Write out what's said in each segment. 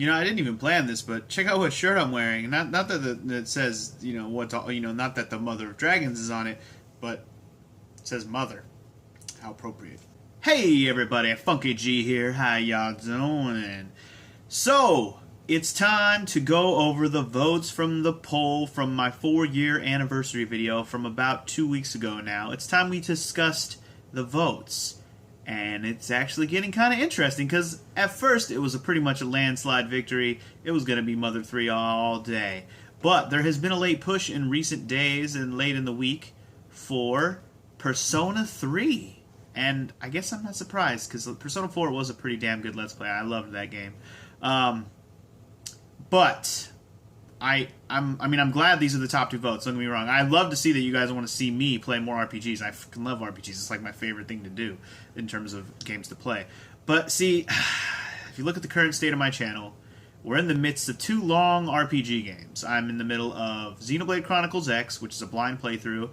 I didn't even plan this, but check out what shirt I'm wearing. Not that it says, not that the Mother of Dragons is on it, but it says Mother. How appropriate. Hey everybody, Funky G here. How y'all doing? So, it's time to go over the votes from the poll from my 4-year anniversary video from about 2 weeks ago now. It's time we discussed the votes. And it's actually getting kind of interesting because at first it was pretty much a landslide victory. It was going to be Mother 3 all day. But there has been a late push in recent days and late in the week for Persona 3. And I guess I'm not surprised because Persona 4 was a pretty damn good Let's Play. I loved that game. But I'm glad these are the top 2 votes. Don't get me wrong. I love to see that you guys want to see me play more RPGs. I fucking love RPGs. It's like my favorite thing to do in terms of games to play. But see, if you look at the current state of my channel, we're in the midst of 2 long RPG games. I'm in the middle of Xenoblade Chronicles X, which is a blind playthrough.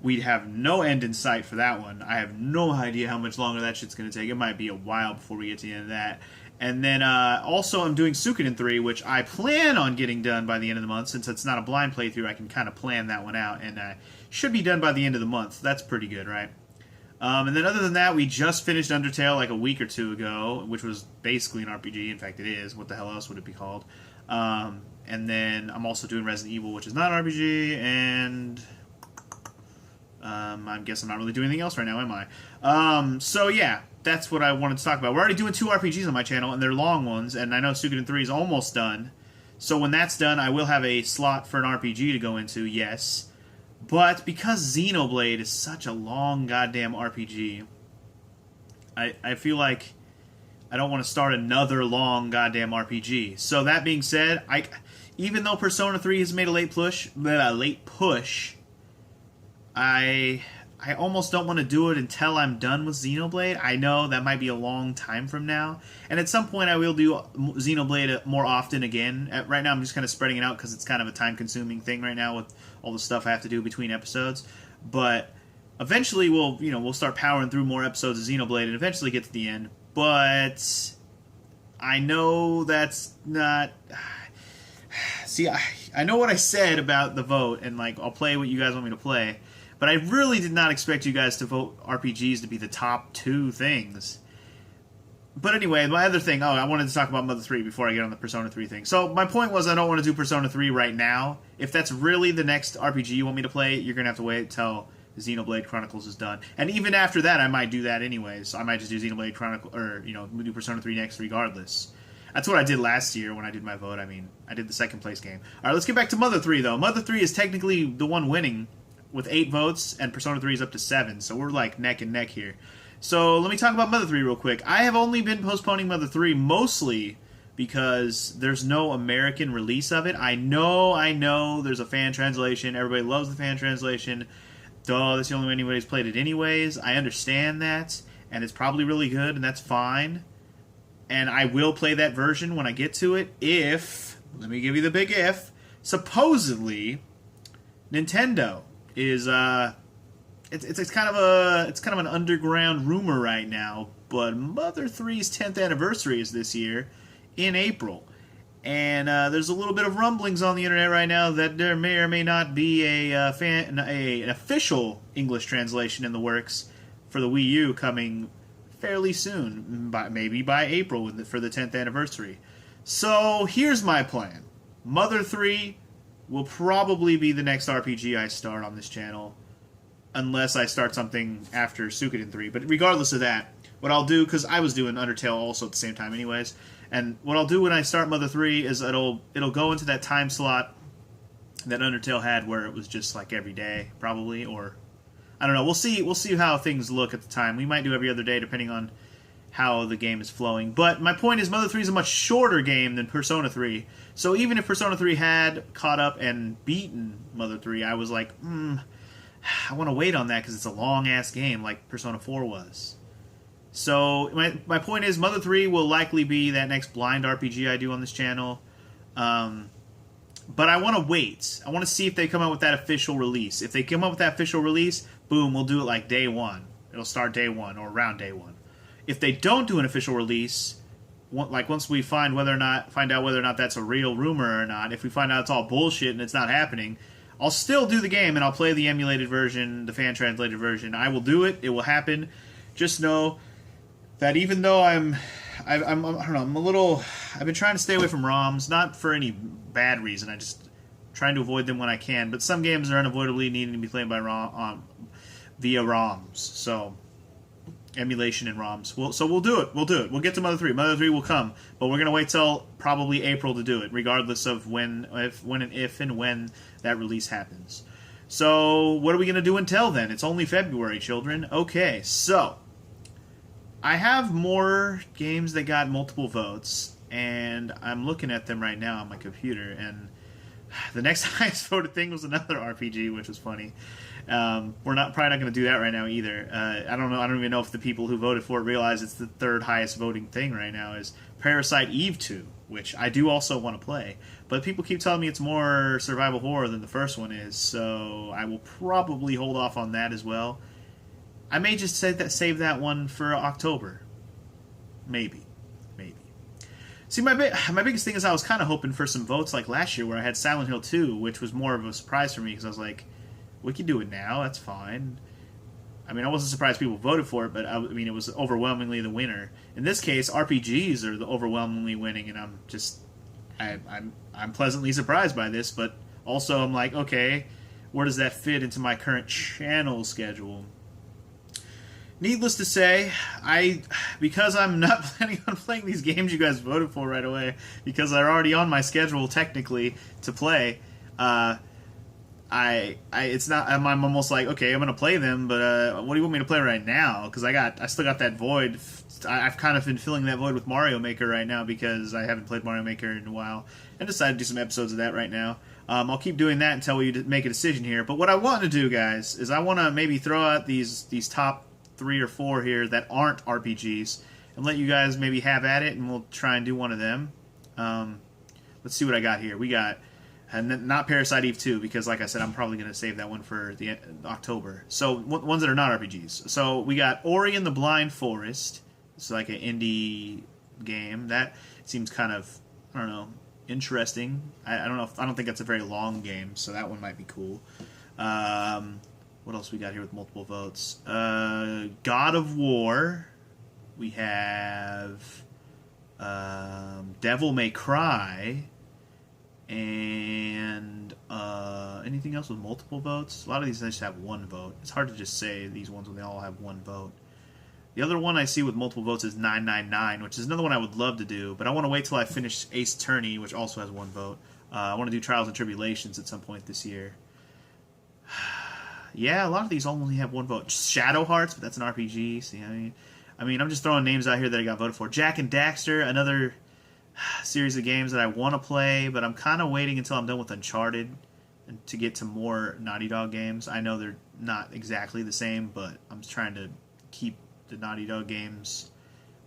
We'd have no end in sight for that one. I have no idea how much longer that shit's going to take. It might be a while before we get to the end of that. And then also I'm doing Suikoden 3, which I plan on getting done by the end of the month. Since it's not a blind playthrough, I can kind of plan that one out. And should be done by the end of the month. That's pretty good, right? And then other than that, we just finished Undertale like a week or 2 ago, which was basically an RPG. In fact, it is. What the hell else would it be called? And then I'm also doing Resident Evil, which is not an RPG. And I guess I'm not really doing anything else right now, am I? So yeah. That's what I wanted to talk about. We're already doing 2 RPGs on my channel, and they're long ones, and I know Suikoden 3 is almost done. So when that's done, I will have a slot for an RPG to go into, yes. But because Xenoblade is such a long goddamn RPG, I feel like I don't want to start another long goddamn RPG. So that being said, even though Persona 3 has made a late push, I almost don't want to do it until I'm done with Xenoblade. I know that might be a long time from now. And at some point I will do Xenoblade more often again. Right now I'm just kind of spreading it out because it's kind of a time-consuming thing right now with all the stuff I have to do between episodes. But eventually we'll start powering through more episodes of Xenoblade and eventually get to the end. But I know that's not... See, I know what I said about the vote, and I'll play what you guys want me to play. But I really did not expect you guys to vote RPGs to be the top 2 things. But anyway, my other thing... I wanted to talk about Mother 3 before I get on the Persona 3 thing. So my point was I don't want to do Persona 3 right now. If that's really the next RPG you want me to play, you're going to have to wait till Xenoblade Chronicles is done. And even after that, I might do that anyways. I might just do Xenoblade Chronicles... Or, do Persona 3 next regardless. That's what I did last year when I did my vote. I mean, I did the second place game. Alright, let's get back to Mother 3, though. Mother 3 is technically the one winning with 8 votes, and Persona 3 is up to 7, so we're neck and neck here. So let me talk about Mother 3 real quick. I have only been postponing Mother 3 mostly because there's no American release of it. I know, there's a fan translation. Everybody loves the fan translation. Duh, that's the only way anybody's played it anyways. I understand that, and it's probably really good, and that's fine. And I will play that version when I get to it if, let me give you the big if, supposedly, Nintendo is it's kind of an underground rumor right now, but Mother 3's 10th anniversary is this year in April, and there's a little bit of rumblings on the internet right now that there may or may not be an official English translation in the works for the Wii U coming fairly soon, maybe by April for the 10th anniversary. So here's my plan: Mother 3 will probably be the next RPG I start on this channel, unless I start something after Suikoden 3. But regardless of that, what I'll do, because I was doing Undertale also at the same time anyways, and what I'll do when I start Mother 3 is it'll go into that time slot that Undertale had where it was just like every day, probably, or I don't know. We'll see how things look at the time. We might do every other day depending on how the game is flowing. But my point is Mother 3 is a much shorter game than Persona 3. So even if Persona 3 had caught up and beaten Mother 3, I was like, I want to wait on that because it's a long-ass game like Persona 4 was. So my point is Mother 3 will likely be that next blind RPG I do on this channel. But I want to wait. I want to see if they come out with that official release. If they come up with that official release, boom, we'll do it like day 1. It'll start day 1 or around day 1. If they don't do an official release, once we find out whether or not that's a real rumor or not. If we find out it's all bullshit and it's not happening, I'll still do the game and I'll play the emulated version, the fan translated version. I will do it. It will happen. Just know that even though I don't know, I've been trying to stay away from ROMs, not for any bad reason. I just trying to avoid them when I can. But some games are unavoidably needing to be played by via ROMs. So emulation and ROMs. So we'll do it. We'll get to Mother 3. Mother 3 will come, but we're gonna wait till probably April to do it, regardless of if and when that release happens. So what are we gonna do until then? It's only February, children. Okay, so I have more games that got multiple votes, and I'm looking at them right now on my computer, and the next highest voted thing was another RPG, which was funny. We're probably not going to do that right now either. I don't know. I don't even know if the people who voted for it realize it's the third highest voting thing right now is Parasite Eve 2, which I do also want to play. But people keep telling me it's more survival horror than the first one is, so I will probably hold off on that as well. I may just save that one for October. Maybe. See, my biggest thing is I was kind of hoping for some votes like last year where I had Silent Hill 2, which was more of a surprise for me because I was like, we can do it now, that's fine. I mean, I wasn't surprised people voted for it, but I mean, it was overwhelmingly the winner. In this case, RPGs are the overwhelmingly winning, and I'm pleasantly surprised by this, but also I'm like, okay, where does that fit into my current channel schedule? Needless to say, because I'm not planning on playing these games you guys voted for right away, because they're already on my schedule technically to play, it's not. I'm almost like, okay, I'm gonna play them, but what do you want me to play right now? Because I still got that void. I've kind of been filling that void with Mario Maker right now because I haven't played Mario Maker in a while, and decided to do some episodes of that right now. I'll keep doing that until we make a decision here. But what I want to do, guys, is I want to maybe throw out these top 3 or 4 here that aren't RPGs and let you guys maybe have at it, and we'll try and do one of them. Let's see what I got here. We got, and not Parasite Eve 2, because like I said, I'm probably going to save that one for the October. So ones that are not RPGs. So we got Ori and the Blind Forest. It's like an indie game. That seems kind of, I don't know, interesting. I don't know. I don't think that's a very long game, so that one might be cool. What else we got here with multiple votes? God of War. We have Devil May Cry. And anything else with multiple votes? A lot of these just have one vote. It's hard to just say these ones when they all have one vote. The other one I see with multiple votes is 999, which is another one I would love to do, but I want to wait till I finish Ace Attorney, which also has one vote. I want to do Trials and Tribulations at some point this year. Yeah, a lot of these only have one vote. Shadow Hearts, but that's an RPG. See, I mean, I'm just throwing names out here that I got voted for. Jak and Daxter, another series of games that I want to play, but I'm kind of waiting until I'm done with Uncharted and to get to more Naughty Dog games. I know they're not exactly the same, but I'm trying to keep the Naughty Dog games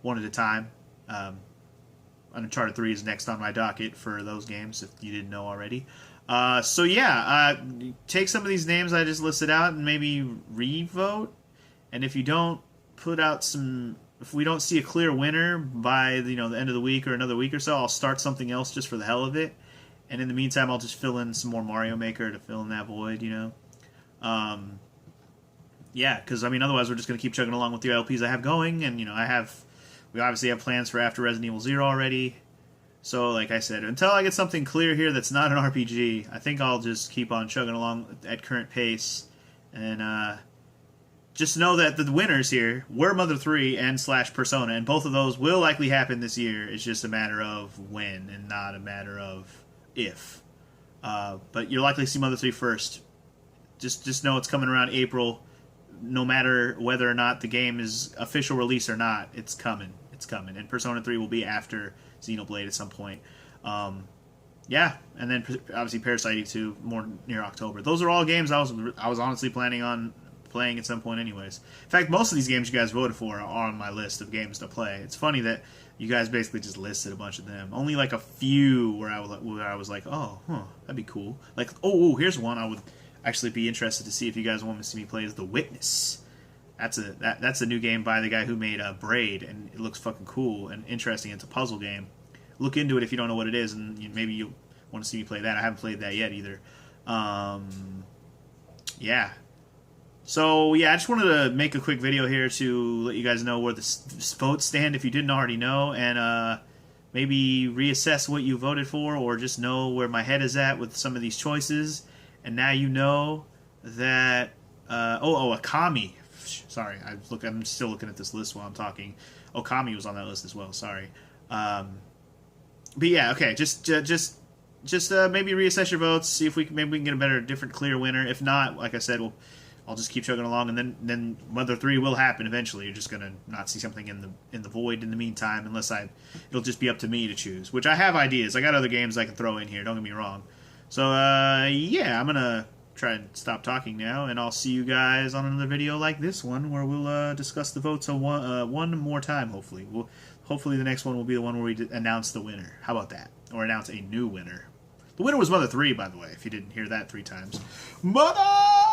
one at a time. Uncharted 3 is next on my docket for those games, if you didn't know already. So yeah, take some of these names I just listed out and maybe re-vote. And if you don't put out some, if we don't see a clear winner by the end of the week or another week or so, I'll start something else just for the hell of it. And in the meantime, I'll just fill in some more Mario Maker to fill in that void. Yeah, because I mean, otherwise we're just gonna keep chugging along with the LPs I have going, and we obviously have plans for after Resident Evil 0 already. So, like I said, until I get something clear here that's not an RPG, I think I'll just keep on chugging along at current pace. And just know that the winners here were Mother 3 and / Persona, and both of those will likely happen this year. It's just a matter of when and not a matter of if. But you'll likely see Mother 3 first. Just know it's coming around April. No matter whether or not the game is official release or not, it's coming. It's coming. And Persona 3 will be after Xenoblade at some point. Yeah, and then obviously Parasite Eve 2 more near October. Those are all games I was honestly planning on playing at some point anyways. In fact, most of these games you guys voted for are on my list of games to play. It's funny that you guys basically just listed a bunch of them. Only like a few where I was like, oh, that'd be cool. Like, here's one I would actually be interested to see if you guys want to see me play, is The Witness. That's a new game by the guy who made Braid, and it looks fucking cool and interesting. It's a puzzle game. Look into it if you don't know what it is, and maybe you'll want to see me play that. I haven't played that yet either. Yeah. So, yeah, I just wanted to make a quick video here to let you guys know where the votes stand if you didn't already know, and maybe reassess what you voted for, or just know where my head is at with some of these choices. And now you know that... Okami. Sorry, I'm still looking at this list while I'm talking. Okami was on that list as well, sorry. But yeah, okay, just maybe reassess your votes, see if maybe we can get a better, different, clear winner. If not, like I said, I'll just keep chugging along, and then Mother 3 will happen eventually. You're just gonna not see something in the void in the meantime, it'll just be up to me to choose. Which I have ideas. I got other games I can throw in here. Don't get me wrong. So yeah, I'm gonna try and stop talking now, and I'll see you guys on another video like this one, where we'll discuss the votes one more time. Hopefully the next one will be the one where we announce the winner. How about that? Or announce a new winner. The winner was Mother 3, by the way, if you didn't hear that 3 times. Mother!